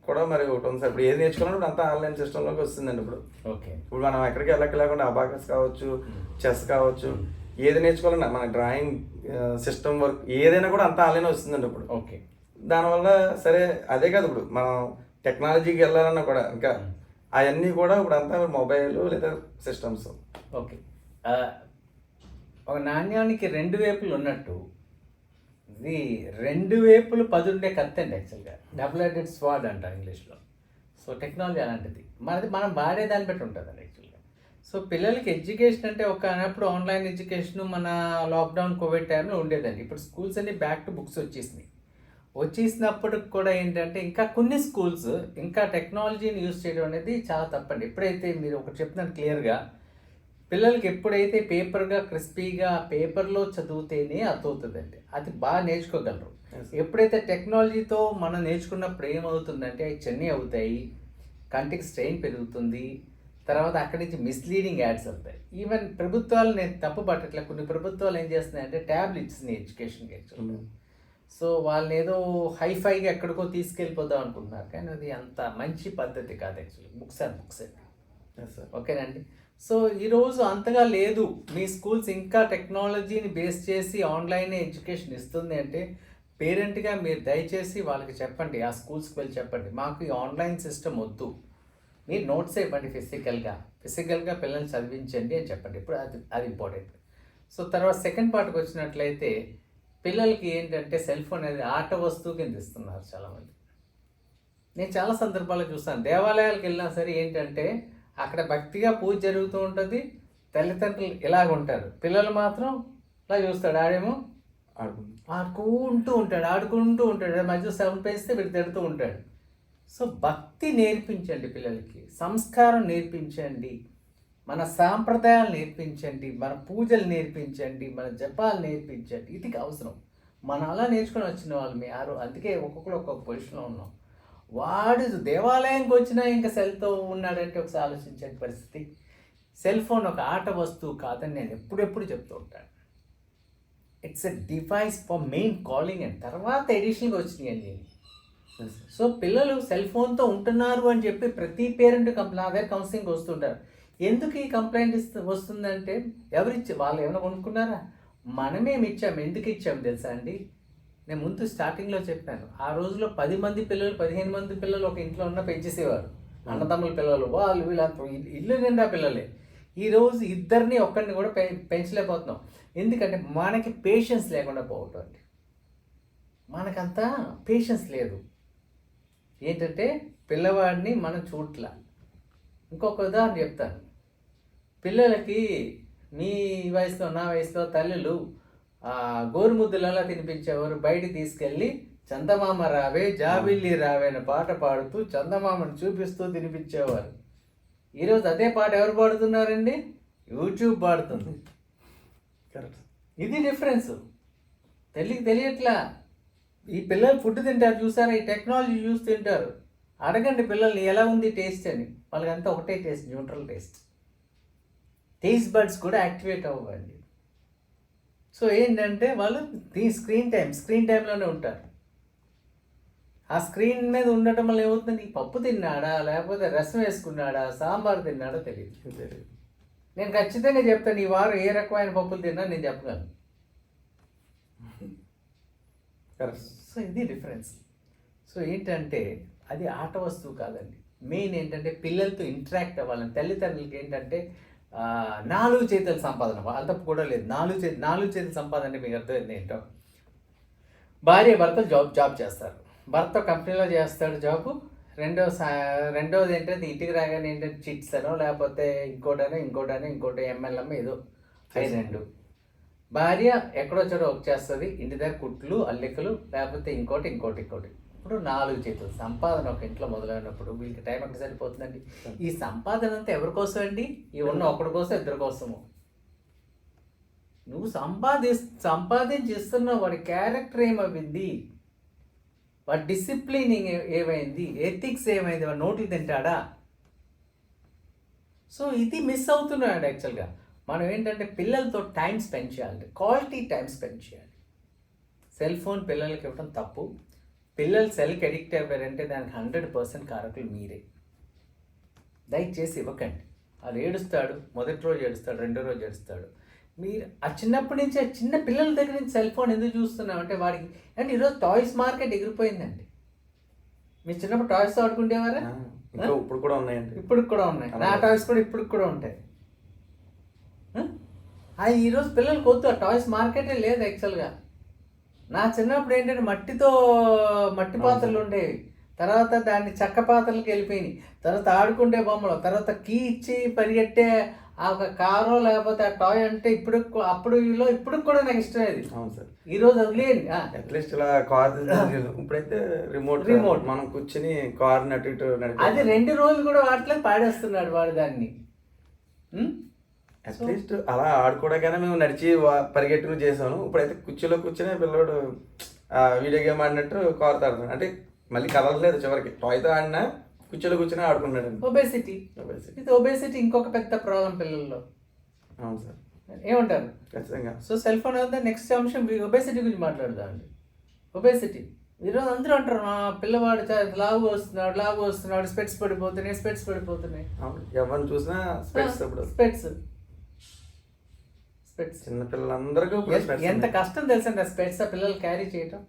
A: కూడా మరి ఒకటి ఉంది సార్. ఇప్పుడు ఏది నేర్చుకున్నప్పుడు అంతా ఆన్లైన్ సిస్టంలోకి వస్తుందండి ఇప్పుడు.
B: ఓకే,
A: ఇప్పుడు మనం ఎక్కడికి లేకుండా అబాకస్ కావచ్చు, చెస్ కావచ్చు, ఏది నేర్చుకోవాలన్నా మన డ్రాయింగ్ సిస్టమ్ వర్క్ ఏదైనా కూడా అంతా ఆన్లైన్ వస్తుందండి ఇప్పుడు.
B: ఓకే,
A: దానివల్ల సరే అదే కాదు, ఇప్పుడు మనం టెక్నాలజీకి వెళ్ళాలన్నా కూడా ఇంకా అవన్నీ కూడా ఇప్పుడు అంతా మొబైల్ లేదా సిస్టమ్స్.
B: ఓకే, ఒక నాణ్యానికి రెండు వైపులు ఉన్నట్టు ఇది రెండు వైపులు 10 ఉండే కత్తి అండి యాక్చువల్గా. డబుల్ హెడెడ్ స్వాడ్ అంటారు ఇంగ్లీష్లో. సో టెక్నాలజీ అలాంటిది, మనది మనం వాడే దాన్ని బట్టి ఉంటుందండి యాక్చువల్గా. సో పిల్లలకి ఎడ్యుకేషన్ అంటే ఒకప్పుడు ఆన్లైన్ ఎడ్యుకేషన్ మన లాక్డౌన్ కోవిడ్ టైంలో ఉండేదండి. ఇప్పుడు స్కూల్స్ అన్ని బ్యాక్ టు బుక్స్ వచ్చేసినప్పటికి కూడా ఏంటంటే ఇంకా కొన్ని స్కూల్స్ ఇంకా టెక్నాలజీని యూజ్ చేయడం అనేది చాలా తప్పండి. ఎప్పుడైతే మీరు ఒకటి చెప్తున్నాను క్లియర్గా, పిల్లలకి ఎప్పుడైతే పేపర్గా క్రిస్పీగా పేపర్లో చదివితేనే అర్థమవుతుందండి, అది బాగా నేర్చుకోగలరు. ఎప్పుడైతే టెక్నాలజీతో మనం నేర్చుకున్నప్పుడు ఏమవుతుందంటే అవి చెన్నై అవుతాయి, కంటికి స్ట్రెయిన్ పెరుగుతుంది, తర్వాత అక్కడి నుంచి మిస్లీడింగ్ యాడ్స్ అవుతాయి. ఈవెన్ ప్రభుత్వాలు నేను తప్పు పట్టట్లే, కొన్ని ప్రభుత్వాలు ఏం చేస్తున్నాయంటే ట్యాబ్లు ఇచ్చినాయి ఎడ్యుకేషన్కి యాక్చువల్గా. సో వాళ్ళని ఏదో హైఫైగా ఎక్కడికో తీసుకెళ్ళిపోదాం అనుకుంటున్నారు, కానీ అది అంత మంచి పద్ధతి కాదు యాక్చువల్లీ. బుక్స్ అండ్ బుక్స్ ఓకేనండి. సో ఈరోజు అంతగా లేదు, మీ స్కూల్స్ ఇంకా టెక్నాలజీని బేస్ చేసి ఆన్లైన్ ఎడ్యుకేషన్ ఇస్తుంది అంటే పేరెంట్గా మీరు దయచేసి వాళ్ళకి చెప్పండి, ఆ స్కూల్స్కి వెళ్ళి చెప్పండి, మాకు ఈ ఆన్లైన్ సిస్టమ్ వద్దు, మీరు నోట్స్ ఇవ్వండి, ఫిజికల్గా పిల్లల్ని చదివించండి అని చెప్పండి. ఇప్పుడు అది ఇంపార్టెంట్. సో తర్వాత సెకండ్ పార్ట్కి వచ్చినట్లయితే పిల్లలకి ఏంటంటే సెల్ ఫోన్ అనేది ఆట వస్తువు కింద ఇస్తున్నారు చాలామంది. నేను చాలా సందర్భాల్లో చూస్తాను, దేవాలయాలకు వెళ్ళినా సరే ఏంటంటే అక్కడ భక్తిగా పూజ జరుగుతూ ఉంటుంది, తల్లిదండ్రులు ఇలాగ ఉంటారు, పిల్లలు మాత్రం ఇలా చూస్తాడు, ఆడేమో ఆడుకుంటూ ఉంటాడు, మధ్య సౌండ్ పెంచితే వీడు తిడుతూ ఉంటాడు. సో భక్తి నేర్పించండి పిల్లలకి, సంస్కారం నేర్పించండి, మన సాంప్రదాయాలు నేర్పించండి, మన పూజలు నేర్పించండి, మన జపాలు నేర్పించండి. ఇది అవసరం. మనం అలా నేర్చుకొని వచ్చిన వాళ్ళు అందుకే ఒక్కొక్కరు ఒక్కొక్క పొజిషన్లో ఉన్నాం. వాడు దేవాలయంకి వచ్చినా ఇంకా సెల్తో ఉన్నాడంటే ఒకసారి ఆలోచించే పరిస్థితి. సెల్ ఫోన్ ఒక ఆట వస్తువు కాదని నేను ఎప్పుడెప్పుడు చెప్తూ ఉంటాను. It's a device for main calling and తర్వాత ఎడిషనల్గా వచ్చినాయి అండి. సో పిల్లలు సెల్ ఫోన్తో ఉంటున్నారు అని చెప్పి ప్రతి పేరెంట్ నా దగ్గర కౌన్సిలింగ్ వస్తుంటారు. ఎందుకు ఈ కంప్లైంట్ వస్తుందంటే వాళ్ళు ఏమైనా కొనుక్కున్నారా? మనమేమి ఇచ్చాము, ఎందుకు ఇచ్చాము తెలుసా అండి? నేను ముందు స్టార్టింగ్లో చెప్పాను, ఆ రోజులో 10 మంది పిల్లలు 15 మంది పిల్లలు ఒక ఇంట్లో ఉన్న పెంచేసేవారు, అన్నదమ్ముల పిల్లలు, వాళ్ళు వీళ్ళంతా ఇల్లు నిండా పిల్లలే. ఈరోజు ఇద్దరిని ఒక్కరిని కూడా పెంచలేకపోతున్నాం. ఎందుకంటే మనకి పేషెన్స్ లేకుండా పోవటం అండి. మనకంతా పేషెన్స్ లేదు. ఏంటంటే పిల్లవాడిని మనం చూడట్లా. ఇంకొక ఉదాహరణ చెప్తాను. పిల్లలకి మీ వయసులో నా వయసులో తల్లులు గోరుముద్దలు ఎలా తినిపించేవారు? బయటికి తీసుకెళ్ళి చందమామ రావే జాబిల్లి రావే అనే పాట పాడుతూ చందమామను చూపిస్తూ తినిపించేవారు. ఈరోజు అదే పాట ఎవరు పాడుతున్నారండి? యూట్యూబ్ పాడుతుంది.
A: కరెక్ట్.
B: ఇది డిఫరెన్స్. తెలియట్లా. ఈ పిల్లలు ఫుడ్ తింటారు చూసారా, ఈ టెక్నాలజీ చూసి తింటారు. అడగండి పిల్లల్ని ఎలా ఉంది టేస్ట్ అని, వాళ్ళకంతా ఒకటే taste, neutral taste. Taste buds కూడా యాక్టివేట్ అవ్వండి. సో ఏంటంటే వాళ్ళు స్క్రీన్ టైంలోనే ఉంటారు. ఆ స్క్రీన్ మీద ఉండటం వల్ల ఏమవుతుంది, పప్పు తిన్నాడా లేకపోతే రసం వేసుకున్నాడా సాంబార్ తిన్నాడా తెలియదు. నేను ఖచ్చితంగా చెప్తాను, ఈ వారం ఏ రకమైన పప్పులు తిన్నా నేను చెప్పగలను. సో ఇది డిఫరెన్స్. సో ఏంటంటే అది ఆట వస్తువు కాదండి. మెయిన్ ఏంటంటే పిల్లలతో ఇంటరాక్ట్ అవ్వాలని. తల్లిదండ్రులకి ఏంటంటే 4 చేతుల సంపాదన, అంత కూడా లేదు. 4 చేతుల సంపాదన అంటే మీకు అర్థమైంది ఏంటో. భార్య భర్తలు జాబ్ చేస్తారు. భర్త కంపెనీలో చేస్తాడు జాబు. రెండోది ఏంటంటే ఇంటికి రాగానే ఏంటంటే చిట్స్ అనో లేకపోతే ఇంకోటి MLM ఏదో 2. భార్య ఎక్కడో చోట వర్క్ చేస్తుంది, ఇంటి దగ్గర కుట్లు అల్లికలు లేకపోతే ఇంకోటి. ఇప్పుడు 4 చేతులు సంపాదన ఒక ఇంట్లో మొదలైనప్పుడు వీళ్ళకి టైం ఎక్కడ సరిపోతుందండి? ఈ సంపాదన అంతా ఎవరి కోసం అండి? ఈ ఉన్న ఒకటి కోసం, ఇద్దరి కోసము. నువ్వు సంపాదించిస్తున్న వాడి క్యారెక్టర్ ఏమైంది, వాడి డిసిప్లినింగ్ ఏమైంది, ఎథిక్స్ ఏమైంది, వాడు నోట్లు తింటాడా? సో ఇది మిస్ అవుతున్నాడు యాక్చువల్గా. మనం ఏంటంటే పిల్లలతో టైం స్పెండ్ చేయాలి, క్వాలిటీ టైం స్పెండ్ చేయాలి. సెల్ ఫోన్ పిల్లలకి ఇవ్వడం తప్పు. పిల్లలు సెల్కి అడిక్ట్ అయిపోయారంటే దానికి 100% కారకులు మీరే. దయచేసి ఇవ్వకండి. అది ఏడుస్తాడు, మొదటి రోజు ఏడుస్తాడు, రెండో రోజు ఏడుస్తాడు. మీరు ఆ చిన్నప్పటి నుంచి చిన్న పిల్లల దగ్గర నుంచి సెల్ ఫోన్ ఎందుకు చూస్తున్నామంటే వాడికి అంటే ఈరోజు టాయ్స్ మార్కెట్ ఎగిరిపోయిందండి. మీరు చిన్నప్పుడు టాయ్స్ ఆడుకుంటేవారా?
A: ఇప్పుడు కూడా ఉన్నాయండి.
B: ఇప్పుడు కూడా ఉన్నాయి. నా టాయ్స్ కూడా ఇప్పుడు కూడా ఉంటాయి. ఈరోజు పిల్లలకి వద్దు, ఆ టాయ్స్ మార్కెటే లేదు యాక్చువల్గా. నా చిన్నప్పుడు ఏంటంటే మట్టి పాత్రలు ఉండేవి, తర్వాత దాన్ని చెక్క పాత్రలకు వెళ్ళిపోయినాయి, తర్వాత ఆడుకుంటే బొమ్మలు, తర్వాత కీ ఇచ్చి పరిగెట్టే ఆ ఒక కారో లేకపోతే ఆ టాయ్ అంటే ఇప్పుడు కూడా నాకు ఇష్టం. అది
A: అవును సార్.
B: ఈరోజు వదిలేయండి.
A: అట్లీస్ట్ ఇలా కార్ ఇప్పుడైతే రిమోట్ మనం కూర్చొని కార్ అటు ఇటు
B: అది 2 రోజులు కూడా వాటిలో పాడేస్తున్నాడు వాడు దాన్ని.
A: అట్లీస్ట్ అలా ఆడుకోవడానికైనా మేము నడిచి పరిగెట్టుకు చేసాను. ఇప్పుడైతే కుర్చీలో కూర్చొని పిల్లడు వీడియో గేమ్ ఆడినట్టు కార్ ఆడుతున్నాడు. అంటే మళ్ళీ కదలలేదు, చివరికి టాయ్తో ఆడినా కుర్చీలో కూర్చొని ఆడుకున్నాడు.
B: ఒబేసిటీ ఇది ఒబేసిటీ ఇంకొక పెద్ద ప్రాబ్లం పిల్లల్లో.
A: అవును సార్,
B: ఏమంటారు?
A: ఖచ్చితంగా.
B: సో సెల్ ఫోన్ వద్ద నెక్స్ట్ అంశం ఒబేసిటీ గురించి మాట్లాడదామండి. ఒబేసిటీ ఈరోజు అందరూ అంటారు, మా పిల్లవాడు లావు వస్తున్నాడు, స్పెట్స్ పడిపోతున్నాయి.
A: ఎవరిని చూసినా
B: స్పెట్స్
A: చిన్న పిల్లలందరికీ
B: ఎంత కష్టం తెలుసండి ఆ స్పెట్స్ ఆ పిల్లలు క్యారీ చేయటం.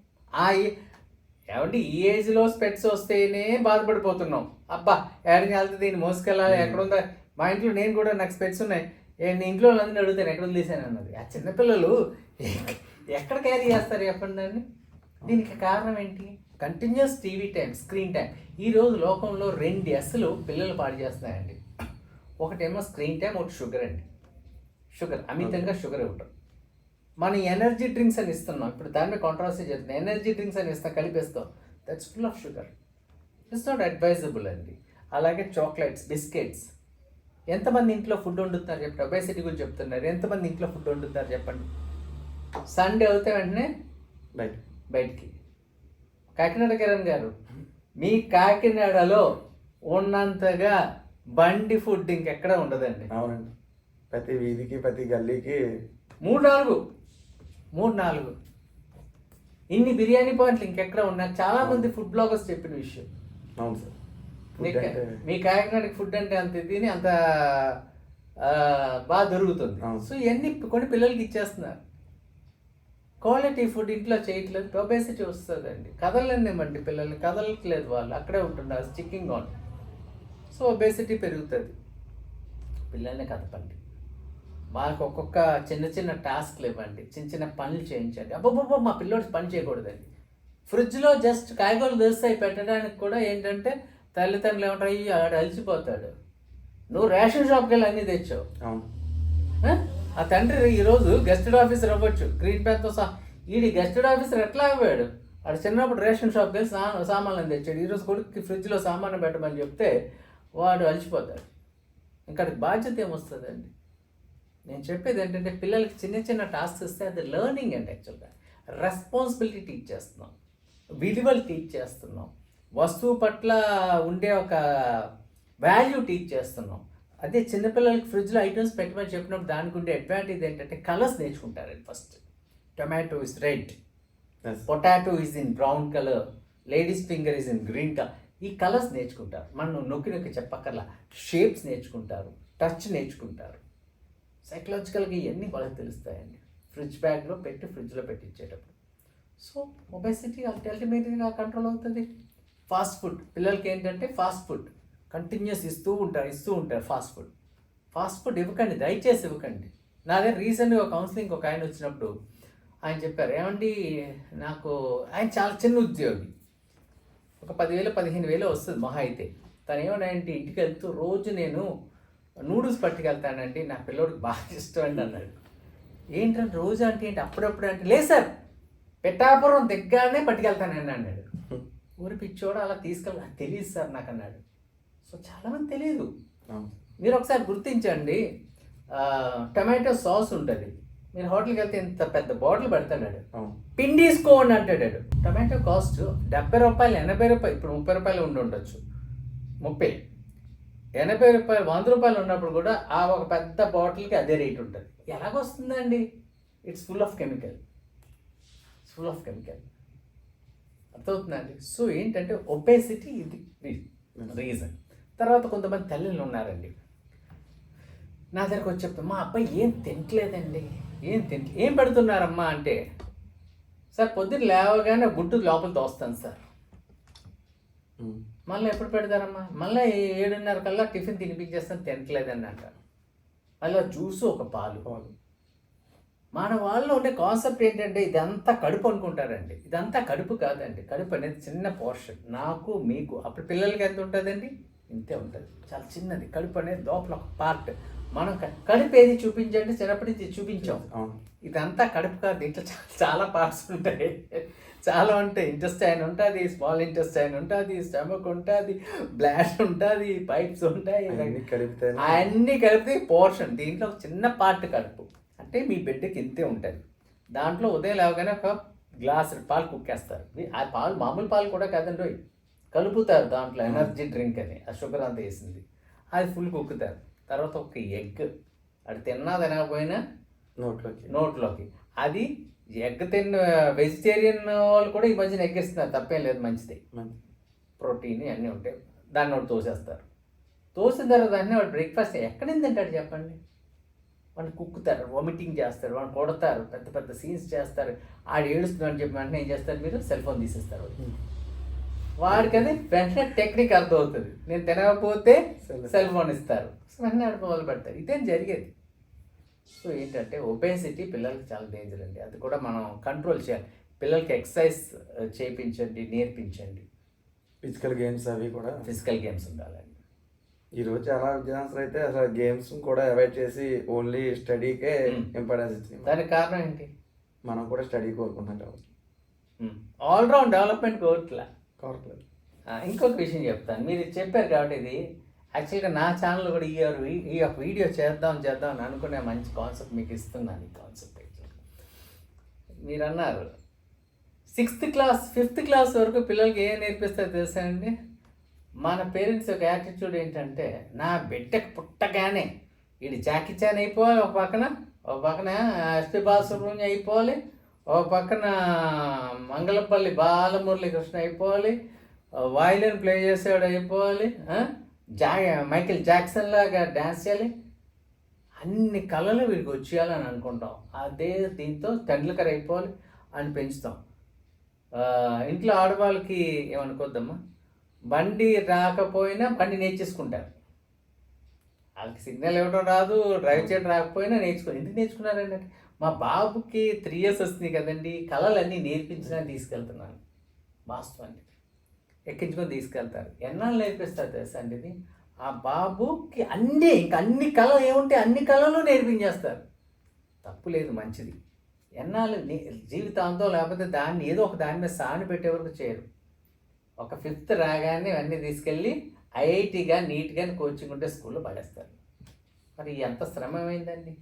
B: ఏమంటే ఈ ఏజ్లో స్పెట్స్ వస్తేనే బాధపడిపోతున్నాం. అబ్బా ఎక్కడికి వెళ్తే దీన్ని మోసుకెళ్ళాలి, ఎక్కడుందా? మా ఇంట్లో నేను కూడా నాకు స్పెట్స్ ఉన్నాయి, నేను ఇంట్లో వాళ్ళందరినీ అడుగుతాను ఎక్కడ వదిలేసాను అన్నది. ఆ చిన్నపిల్లలు ఎక్కడ క్యారీ చేస్తారు చెప్పండి దాన్ని. దీనికి కారణం ఏంటి? Continuous TV time, screen time. ఈరోజు లోకంలో 2 Sలు పిల్లలు పాడు చేస్తున్నాయండి. ఒకటేమో స్క్రీన్ టైం, ఒకటి షుగర్ అండి. షుగర్ అమితంగా షుగర్ ఇవ్వటం. మనం ఎనర్జీ డ్రింక్స్ అని ఇస్తున్నాం, ఇప్పుడు దాని మీద కాంట్రవర్సీ చేస్తున్నాం. ఎనర్జీ డ్రింక్స్ అని ఇస్తాం, కలిపేస్తాం, that's full of sugar. It's not advisable అండి. అలాగే చాక్లెట్స్, బిస్కెట్స్. ఎంతమంది ఇంట్లో ఫుడ్ వండుతున్నారు చెప్పండి? ఒబేసిటీ గురించి చెప్తున్నారు. ఎంతమంది ఇంట్లో ఫుడ్ వండుతున్నారు చెప్పండి? సండే అవుతే వెంటనే బయటికి. కాకినాడ కిరణ్ గారు, మీ కాకినాడలో ఉన్నంతగా బండి ఫుడ్ ఇంకెక్కడ ఉండదండి.
A: అవునండి, ప్రతి వీధికి ప్రతి గల్లీకి
B: 3-4 ఇన్ని బిర్యానీ పాయింట్లు ఇంకెక్కడ ఉన్నాయి. చాలా మంది ఫుడ్ బ్లాగర్స్ చెప్పిన విషయం.
A: అవును సార్.
B: మీ కాకినాడకి ఫుడ్ అంటే అంత తిని అంత బాగా దొరుకుతుంది. సో ఇవన్నీ కొన్ని పిల్లలకి ఇచ్చేస్తున్నారు. క్వాలిటీ ఫుడ్ ఇంట్లో చేయట్లేదు, ఒబేసిటీ వస్తుందండి. కదలనివ్వండి పిల్లల్ని, కదలట్లేదు, వాళ్ళు అక్కడే ఉంటున్నారు, స్టిక్కింగ్ ఆన్. సో ఒబేసిటీ పెరుగుతుంది. పిల్లల్ని కదపండి, వాళ్ళకి ఒక్కొక్క చిన్న టాస్క్లు ఇవ్వండి, చిన్న పనులు చేయించండి. అబ్బబ్బబ్బో మా పిల్లోడు పని చేయకూడదండి. ఫ్రిడ్జ్లో జస్ట్ కాయగూరలు దోస్తాయి పెట్టడానికి కూడా ఏంటంటే తల్లిదండ్రులు ఏమంటారు, ఆడు అలసిపోతాడు, నువ్వు రేషన్ షాప్కి వెళ్ళి అన్నీ తెచ్చావు. ఆ తండ్రి ఈరోజు గెస్టెడ్ ఆఫీసర్ అవ్వచ్చు, గ్రీన్ ప్యాన్తో గెస్టెడ్ ఆఫీసర్ ఎట్లా అవ్వాడు? వాడు చిన్నప్పుడు రేషన్ షాప్కి వెళ్ళి సామాన్లను తెచ్చాడు. ఈరోజు కొడుకుకి ఫ్రిడ్జ్లో సామాన్లు పెట్టమని చెప్తే వాడు అలసిపోతాడు. ఇంకా బాధ్యత ఏమొస్తుందండి? నేను చెప్పేది ఏంటంటే పిల్లలకి చిన్న చిన్న టాస్క్స్ ఇస్తే అది లెర్నింగ్ అండి. యాక్చువల్గా రెస్పాన్సిబిలిటీ టీచ్ చేస్తున్నాం, విలువలు టీచ్ చేస్తున్నాం, వస్తువు పట్ల ఉండే ఒక వాల్యూ టీచ్ చేస్తున్నాం. అదే చిన్నపిల్లలకి ఫ్రిడ్జ్లో ఐటమ్స్ పెట్టమని చెప్పినప్పుడు దానికి ఉండే అడ్వాంటేజ్ ఏంటంటే కలర్స్ నేర్చుకుంటారండి. First tomato is red, potato is in brown colour, ladies finger is in green colour. ఈ కలర్స్ నేర్చుకుంటారు. మనం నొక్కి నొక్కి చెప్పక్కర్లా. షేప్స్ నేర్చుకుంటారు, టచ్ నేర్చుకుంటారు. సైకలాజికల్గా ఇవన్నీ వాళ్ళకి తెలుస్తాయండి. ఫ్రిడ్జ్ బ్యాగ్లో పెట్టి ఫ్రిడ్జ్లో పెట్టించేటప్పుడు. సో ఒబెసిటీ అల్టిమేట్గా కంట్రోల్ అవుతుంది. ఫాస్ట్ ఫుడ్ పిల్లలకి ఏంటంటే ఫాస్ట్ ఫుడ్ కంటిన్యూస్ ఇస్తూ ఉంటారు. ఫాస్ట్ ఫుడ్ ఇవ్వకండి, దయచేసి ఇవ్వకండి. నా దగ్గర రీసెంట్గా కౌన్సిలింగ్ ఒక ఆయన వచ్చినప్పుడు ఆయన చెప్పారు, ఏమండి నాకు ఆయన చాలా చిన్న ఉద్యోగి, ఒక 10,000 15,000 వస్తుంది మహా అయితే. తను ఏమన్నాయంటే ఇంటికి వెళ్తూ రోజు నేను నూడిల్స్ పట్టుకెళ్తానండి, నా పిల్లోడికి బాగా ఇష్టం అండి అన్నాడు. ఏంటంటే రోజు అంటే ఏంటి, అప్పుడప్పుడు అంటే లేదు సార్ పెట్టాపురం దగ్గరనే పట్టుకెళ్తానండి అన్నాడు. ఊరి పిచ్చోడు అలా తీసుకెళ్ళి తెలియదు సార్ నాకు అన్నాడు. సో చాలామంది తెలియదు. మీరు ఒకసారి గుర్తించండి, టమాటో సాస్ ఉంటుంది, మీరు హోటల్కి వెళ్తే ఇంత పెద్ద బాటిల్ పెడతాడు, పిండి తీసుకోండి అంటాడు. టమాటో కాస్ట్ 70 రూపాయలు 80 రూపాయలు, ఇప్పుడు 30 రూపాయలు ఉండొచ్చు, 30 80 రూపాయలు 100 రూపాయలు ఉన్నప్పుడు కూడా ఆ ఒక పెద్ద బాటిల్కి అదే రేట్ ఉంటుంది. ఎలాగొస్తుందండి? It's full of chemical. అర్థమవుతుందండి. సో ఏంటంటే ఒబేసిటీ ఇది రీజన్. తర్వాత కొంతమంది తల్లులు ఉన్నారండి, నా దగ్గరకు వచ్చి చెప్తాను, మా అబ్బాయి ఏం తినట్లేదండి, ఏం పెడుతున్నారమ్మా అంటే, సార్ పొద్దున్న లేవగానే గుడ్డు లోపల తోస్తాను సార్. మళ్ళీ ఎప్పుడు పెడతారమ్మా? మళ్ళీ 7:30 కల్లా టిఫిన్ తినిపించేస్తాను, తినట్లేదని అంటారు. మళ్ళీ జ్యూసు ఒక పాలు. మన వాళ్ళు ఉండే కాన్సెప్ట్ ఏంటంటే ఇదంతా కడుపు అనుకుంటారండి. ఇదంతా కడుపు కాదండి. కడుపు అనేది చిన్న పోర్షన్, నాకు మీకు. అప్పుడు పిల్లలకి ఎంత ఉంటుందండి? ఇంతే ఉంటుంది, చాలా చిన్నది. కడుపు అనేది లోపల ఒక పార్ట్. మనం కడుపు ఏది చూపించండి, చిన్నప్పటి నుంచి చూపించాం. ఇదంతా కడుపు కాదు, దీంట్లో చాలా పార్ట్స్ ఉంటాయి, చాలా ఉంటాయి. ఇంటెస్టైన్ ఉంటుంది, స్మాల్ ఇంటెస్టైన్ ఉంటుంది, స్టమక్ ఉంటుంది, బ్లాడర్ ఉంటుంది, పైప్స్ ఉంటాయి, అన్నీ కలిపితే పోర్షన్. దీంట్లో ఒక చిన్న పార్ట్ కడుపు. అంటే మీ బిడ్డకి ఇంతే ఉంటుంది. దాంట్లో ఉదయం లేవగానే ఒక గ్లాస్ పాలు కుక్కేస్తారు. ఆ పాలు మామూలు పాలు కూడా కాదండి, కలుపుతారు దాంట్లో ఎనర్జీ డ్రింక్ అని, ఆ షుగర్ అంతా వేసింది, అది ఫుల్ కుక్కుతారు. తర్వాత ఒక ఎగ్, అది తిన్నా తినకపోయినా నోట్లోకి. అది ఎగ్ తిన్న వెజిటేరియన్ వాళ్ళు కూడా ఈ మధ్యన ఎగ్ ఇస్తున్నారు, తప్పేం లేదు, మంచిది, ప్రోటీన్ అన్నీ ఉంటాయి. దాన్ని ఒకటి తోసేస్తారు. తోసిన తర్వాత అన్నీ వాడు బ్రేక్ఫాస్ట్ ఎక్కడైంది తింటాడు చెప్పండి? వాళ్ళు కుక్కుతారు, వామిటింగ్ చేస్తారు, వాళ్ళు కొడతారు, పెద్ద పెద్ద సీన్స్ చేస్తారు. ఆడు ఏడుస్తున్నాడు చెప్పి వెంటనే ఏం చేస్తారు? మీరు సెల్ ఫోన్ తీసేస్తారు. వాడికి అది వెంటనే టెక్నిక్ అర్థమవుతుంది. నేను తినకపోతే సెల్ ఫోన్ ఇస్తారు, వెంటనే ఆడ మొదలు పెడతారు. ఇదేం జరిగేది. సో ఏంటంటే ఒబేసిటీ పిల్లలకి చాలా డేంజర్ అండి. అది కూడా మనం కంట్రోల్ చేయాలి. పిల్లలకి ఎక్సర్సైజ్ చేయించండి, నేర్పించండి.
A: ఫిజికల్ గేమ్స్ అవి కూడా,
B: ఫిజికల్ గేమ్స్ ఉండాలండి.
A: ఈరోజు చాలా విద్యార్థులు అయితే అసలు గేమ్స్ కూడా అవాయిడ్ చేసి ఓన్లీ స్టడీకే ఇంపార్టెన్స్ ఇచ్చింది.
B: దానికి కారణం ఏంటి?
A: మనం కూడా స్టడీ కోరుకుంటున్నాం కాబట్టి,
B: ఆల్రౌండ్ డెవలప్మెంట్ కోరట్లేదు. ఇంకొక విషయం చెప్తాను, మీరు చెప్పారు కాబట్టి ఇది యాక్చువల్గా నా ఛానల్ కూడా ఈ యొక్క వీడియో చేద్దాం అని అనుకునే మంచి కాన్సెప్ట్ మీకు ఇస్తున్నాను. ఈ కాన్సెప్ట్ మీరు అన్నారు 6th క్లాస్ 5th క్లాస్ వరకు పిల్లలకి ఏం నేర్పిస్తారో తెలుసా అండి? మన పేరెంట్స్ యొక్క యాటిట్యూడ్ ఏంటంటే, నా బిడ్డకి పుట్టగానే వీడు జాకీ చాన్ అయిపోవాలి, ఒక పక్కన ఎస్పి బాలసుబ్రహ్మణ్యం అయిపోవాలి, ఒక పక్కన మంగళపల్లి బాలమురళీ కృష్ణ అయిపోవాలి, వయలిన్ ప్లే చేసేవాడు అయిపోవాలి, మైకేల్ జాక్సన్ లాగా డ్యాన్స్ చేయాలి, అన్ని కళలు వీడికి వచ్చేయాలని అనుకుంటాం. అదే దీంతో టెండూల్కర్ అయిపోవాలి అని పెంచుతాం. ఇంట్లో ఆడవాళ్ళకి ఏమనుకోద్దమ్మా, బండి రాకపోయినా బండి నేర్చేసుకుంటారు. వాళ్ళకి సిగ్నల్ ఇవ్వడం రాదు, డ్రైవ్ చేయడం రాకపోయినా ఎందుకు నేర్చుకున్నారండి అంటే, మా బాబుకి 3 years వస్తుంది కదండి, కళలన్నీ నేర్పించడానికి తీసుకెళ్తున్నాను. వాస్తవానికి ఎక్కించుకొని తీసుకెళ్తారు. ఎన్నాళ్ళు నేర్పిస్తారు తెలుసా అండి ఇది? ఆ బాబుకి అన్ని కళలు ఏముంటే అన్ని కళలు నేర్పించేస్తారు. తప్పు లేదు, మంచిది. ఎన్నాళ్ళు జీవితాంతం, లేకపోతే దాన్ని ఏదో ఒక దాని మీద సాని పెట్టే వరకు చేయరు. ఒక 5th రాగానే అన్నీ తీసుకెళ్ళి ఐఐటీగా నీట్గా కోచింగ్ ఉంటే స్కూల్లో పడేస్తారు. మరి ఎంత శ్రమ అయిందండి?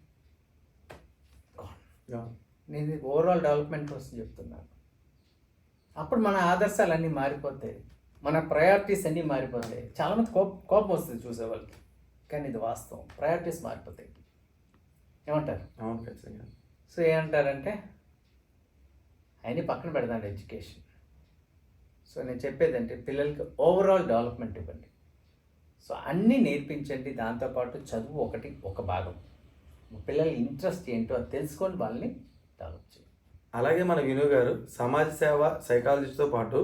B: నేను ఓవరాల్ డెవలప్మెంట్ కోసం చెప్తున్నాను. అప్పుడు మన ఆదర్శాలు అన్నీ మారిపోతాయి, మన ప్రయారిటీస్ అన్నీ మారిపోతాయి. చాలామంది కోపం వస్తుంది చూసేవాళ్ళకి, కానీ ఇది వాస్తవం. ప్రయారిటీస్ మారిపోతాయి. ఏమంటారు?
A: అవును, ఖచ్చితంగా.
B: సో ఏమంటారంటే అవన్నీ పక్కన పెడతాను ఎడ్యుకేషన్. సో నేను చెప్పేదంటే పిల్లలకి ఓవరాల్ డెవలప్మెంట్ ఇవ్వండి. సో అన్నీ నేర్పించండి. దాంతోపాటు చదువు ఒక భాగం. పిల్లల ఇంట్రెస్ట్ ఏంటో అది తెలుసుకొని వాళ్ళని డెవలప్ చేయండి.
A: అలాగే మన విను గారు సమాజ సేవ సైకాలజిస్ట్తో పాటు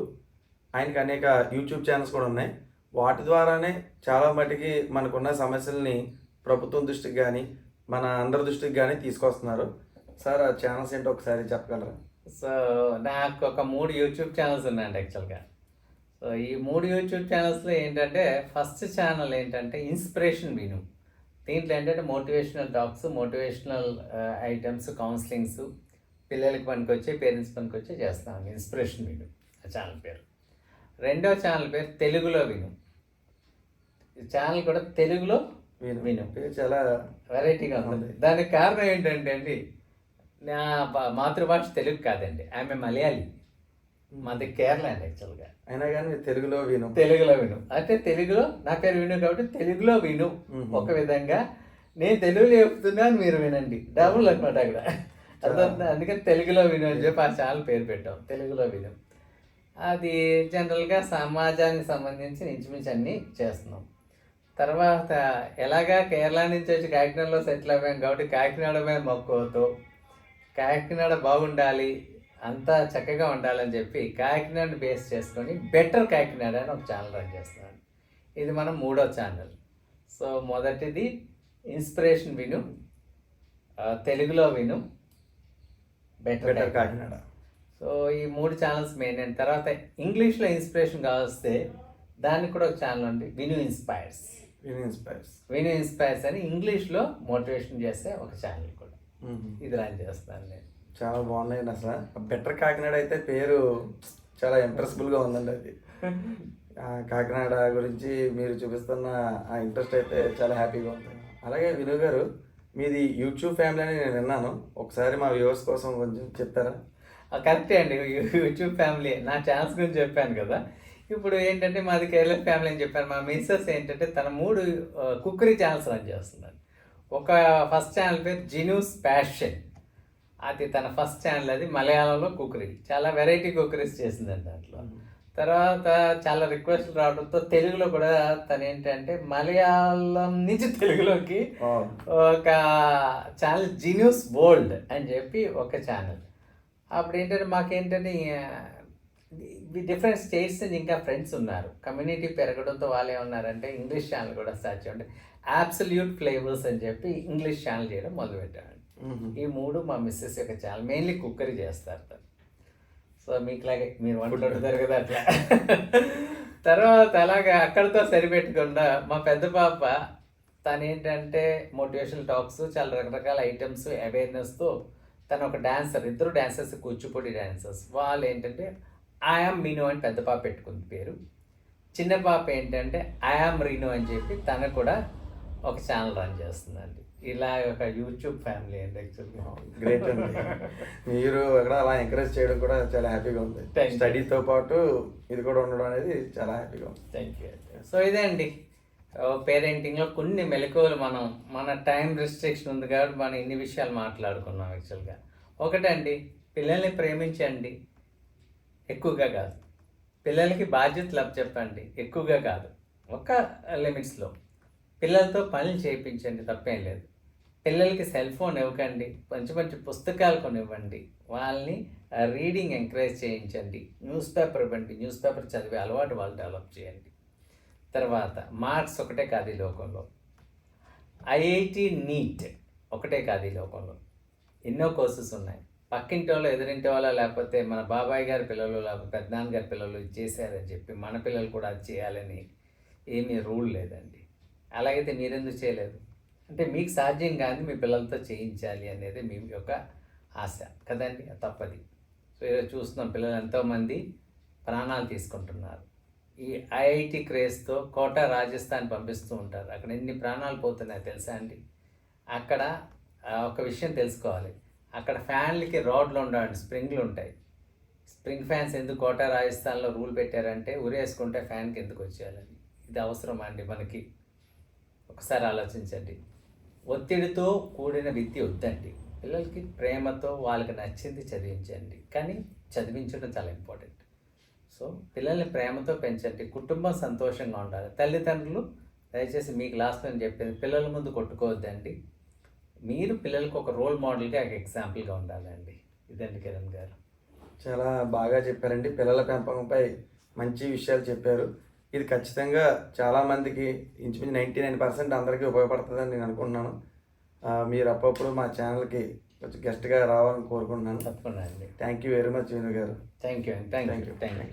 A: ఆయనకి అనేక యూట్యూబ్ ఛానల్స్ కూడా ఉన్నాయి. వాటి ద్వారానే చాలా మటుకి మనకున్న సమస్యల్ని ప్రభుత్వం దృష్టికి కానీ మన అందరి దృష్టికి కానీ తీసుకొస్తున్నారు. సార్ ఆ ఛానల్స్ ఏంటో ఒకసారి చెప్పగలరా?
B: సో నాకు ఒక 3 యూట్యూబ్ ఛానల్స్ ఉన్నాయండి యాక్చువల్గా. సో ఈ 3 యూట్యూబ్ ఛానల్స్లో ఏంటంటే ఫస్ట్ ఛానల్ ఏంటంటే ఇన్స్పిరేషన్ విను. దీంట్లో ఏంటంటే motivational talks, motivational items, counsellings, పిల్లలకి పనికొచ్చే, పేరెంట్స్ పనికొచ్చే చేస్తాను. ఇన్స్పిరేషన్ విను ఆ ఛానల్ పేరు. రెండో ఛానల్ పేరు తెలుగులో విను. ఈ ఛానల్ కూడా తెలుగులో విను.
A: చాలా
B: వెరైటీగా ఉంటుంది. దానికి కారణం ఏంటంటే అండి, నా మాతృభాష తెలుగు కాదండి, ఆమె మలయాళీ, మాది కేరళ అండి యాక్చువల్గా.
A: అయినా కానీ తెలుగులో విను.
B: అంటే తెలుగులో నా పేరు విను కాబట్టి తెలుగులో విను. ఒక విధంగా నేను తెలుగులో చెప్తున్నాను, మీరు వినండి. డబుల్ అనమాట అక్కడ. అందుకని తెలుగులో విను అని చెప్పి ఆ ఛానల్ పేరు పెట్టాం, తెలుగులో విను. అది జనరల్గా సమాజానికి సంబంధించి ఇంచుమించు అన్నీ చేస్తున్నాం. తర్వాత ఎలాగా కేరళ నుంచి వచ్చి కాకినాడలో సెటిల్ అయ్యాం కాబట్టి కాకినాడ మీద మక్కువతో కాకినాడ బాగుండాలి, అంతా చక్కగా ఉండాలని చెప్పి కాకినాడని బేస్ చేసుకొని బెటర్ కాకినాడ అని ఒక ఛానల్ రన్ చేస్తున్నాను. ఇది మనం 3వ ఛానల్. సో మొదటిది ఇన్స్పిరేషన్ విను, తెలుగులో విను, బెటర్ కాకినాడ. సో ఈ 3 ఛానల్స్ మెయిన్. అయిన తర్వాత ఇంగ్లీష్లో ఇన్స్పిరేషన్ కావస్తే దానికి కూడా ఒక ఛానల్ ఉంది, విను ఇన్స్పైర్స్ అని ఇంగ్లీష్లో మోటివేషన్ చేస్తే ఒక ఛానల్ కూడా ఇది రన్ చేస్తాను నేను.
A: చాలా బాగున్నాయండి. అసలు బెటర్ కాకినాడ అయితే పేరు చాలా ఇంట్రెస్టబుల్గా ఉందండి. అది కాకినాడ గురించి మీరు చూపిస్తున్న ఆ ఇంట్రెస్ట్ అయితే చాలా హ్యాపీగా ఉంది. అలాగే విను గారు, మీది యూట్యూబ్ ఫ్యామిలీ అని నేను విన్నాను. ఒకసారి మా వ్యూవర్స్ కోసం కొంచెం చెప్తారా?
B: కరెక్టే అండి, యూట్యూబ్ ఫ్యామిలీ. నా ఛానల్స్ గురించి చెప్పాను కదా. ఇప్పుడు ఏంటంటే మాది కేరళ ఫ్యామిలీ అని చెప్పాను. మా మిస్సెస్ ఏంటంటే తన 3 కుక్కరీ ఛానల్స్ రన్ చేస్తున్నాను. ఒక ఫస్ట్ ఛానల్ పేరు జినూస్ ప్యాషన్. అది తన ఫస్ట్ ఛానల్. అది మలయాళంలో కుక్కరీ, చాలా వెరైటీ కుక్కరీస్ చేసిందండి దాంట్లో. తర్వాత చాలా రిక్వెస్ట్లు రావడంతో తెలుగులో కూడా తను ఏంటంటే మలయాళం నుంచి తెలుగులోకి ఒక ఛానల్ జినూస్ వరల్డ్ అని చెప్పి ఒక ఛానల్. అప్పుడు ఏంటంటే మాకేంటంటే డిఫరెంట్ స్టేట్స్ నుంచి ఇంకా ఫ్రెండ్స్ ఉన్నారు. కమ్యూనిటీ పెరగడంతో వాళ్ళు ఏమన్నారంటే ఇంగ్లీష్ ఛానల్ కూడా స్టార్ట్ చేయండి, అబ్సల్యూట్ ఫ్లేవర్స్ అని చెప్పి ఇంగ్లీష్ ఛానల్ చేయడం మొదలుపెట్టామండి. ఈ 3 మా మిస్సెస్ యొక్క ఛానల్. మెయిన్లీ కుక్కరీ చేస్తారు తను. సో మీకులాగే మీరు వంటలు వండుతారు కదా అట్లా. తర్వాత అలాగా అక్కడితో సరిపెట్టకుండా మా పెద్ద పాప తను ఏంటంటే మోటివేషనల్ టాక్స్, చాలా రకరకాల ఐటమ్స్, అవేర్నెస్తో తను ఒక డాన్సర్. 2 dancers, Kuchipudi dancers. వాళ్ళు ఏంటంటే ఐఆమ్ మీను అని పెద్ద పాప పెట్టుకుంది పేరు. చిన్న పాప ఏంటంటే ఐఆమ్ రీను అని చెప్పి తను కూడా ఒక ఛానల్ రన్ చేస్తుందండి. ఇలా ఒక యూట్యూబ్ ఫ్యామిలీ అండి యాక్చువల్గా.
A: గ్రేట్ అండి. మీరు అక్కడ అలా ఎంకరేజ్ చేయడం కూడా చాలా హ్యాపీగా ఉంది. స్టడీతో పాటు ఇది కూడా ఉండడం అనేది చాలా హ్యాపీగా ఉంది.
B: Thank you. సో ఇదే అండి పేరెంటింగ్లో కొన్ని మెలకువలు. మన టైం రిస్ట్రిక్షన్ ఉంది కాబట్టి మనం ఇన్ని విషయాలు మాట్లాడుకున్నాం యాక్చువల్గా. ఒకటండి, పిల్లల్ని ప్రేమించండి, ఎక్కువగా కాదు. పిల్లలకి బాధ్యతలు అప్పచెప్పండి, ఎక్కువగా కాదు, ఒక లిమిట్స్లో. పిల్లలతో పనులు చేయించండి, తప్పేం లేదు. పిల్లలకి సెల్ ఫోన్ ఇవ్వకండి, మంచి మంచి పుస్తకాలు కొనివ్వండి, వాళ్ళని రీడింగ్ ఎంకరేజ్ చేయించండి, న్యూస్ పేపర్ ఇవ్వండి, న్యూస్ పేపర్ చదివే అలవాటు వాళ్ళు డెవలప్ చేయండి. తర్వాత మార్క్స్ ఒకటే కాదు ఈ లోకంలో, ఐఐటి నీట్ ఒకటే కాదు ఈ లోకంలో, ఎన్నో కోర్సెస్ ఉన్నాయి. పక్కింటి వాళ్ళు, ఎదురింటి వాళ్ళ, లేకపోతే మన బాబాయ్ గారి పిల్లలు, లేకపోతే పెద్దనాన్నగారి పిల్లలు ఇది చేశారని చెప్పి మన పిల్లలు కూడా అది చేయాలని ఏమీ రూల్ లేదండి. అలాగైతే మీరెందుకు చేయలేదు? అంటే మీకు సాధ్యం కానీ మీ పిల్లలతో చేయించాలి అనేది మీ యొక్క ఆశ కదండి, తప్పది. సో ఈరోజు చూస్తున్నాం పిల్లలు ఎంతోమంది ప్రాణాలు తీసుకుంటున్నారు. ఈ ఐఐటి క్రేజ్తో కోటా రాజస్థాన్ పంపిస్తూ ఉంటారు. అక్కడ ఎన్ని ప్రాణాలు పోతున్నాయో తెలుసా అండి? అక్కడ ఒక విషయం తెలుసుకోవాలి, అక్కడ ఫ్యాన్లకి రాడ్లు ఉండవండి, స్ప్రింగ్లు ఉంటాయి. స్ప్రింగ్ ఫ్యాన్స్ ఎందుకు కోటా రాజస్థాన్లో రూల్ పెట్టారంటే ఉరేసుకుంటే ఫ్యాన్కి ఎందుకు వచ్చేయాలని. ఇది అవసరమా అండి మనకి? ఒకసారి ఆలోచించండి. ఒత్తిడితో కూడిన విద్య వద్దండి. పిల్లలకి ప్రేమతో వాళ్ళకి నచ్చింది చదివించండి, కానీ చదివించడం చాలా ఇంపార్టెంట్. సో పిల్లల్ని ప్రేమతో పెంచండి, కుటుంబం సంతోషంగా ఉండాలి. తల్లిదండ్రులు దయచేసి మీకు లాస్ట్ నేను చెప్పింది, పిల్లల ముందు కొట్టుకోవద్దండి. మీరు పిల్లలకు ఒక రోల్ మోడల్గా ఒక ఎగ్జాంపుల్గా ఉండాలండి. ఇదండి కిరణ్ గారు.
A: చాలా బాగా చెప్పారండి. పిల్లల పెంపకంపై మంచి విషయాలు చెప్పారు. ఇది ఖచ్చితంగా చాలామందికి ఇంచుమించు 99% అందరికీ ఉపయోగపడుతుందని నేను అనుకుంటున్నాను. మీరు అప్పుడప్పుడు మా ఛానల్కి కొంచెం గెస్ట్గా రావాలని కోరుకుంటున్నాను.
B: తప్పకుండా అండి.
A: Thank you very much Venu గారు.
B: థ్యాంక్ యూ అండి. Thank you.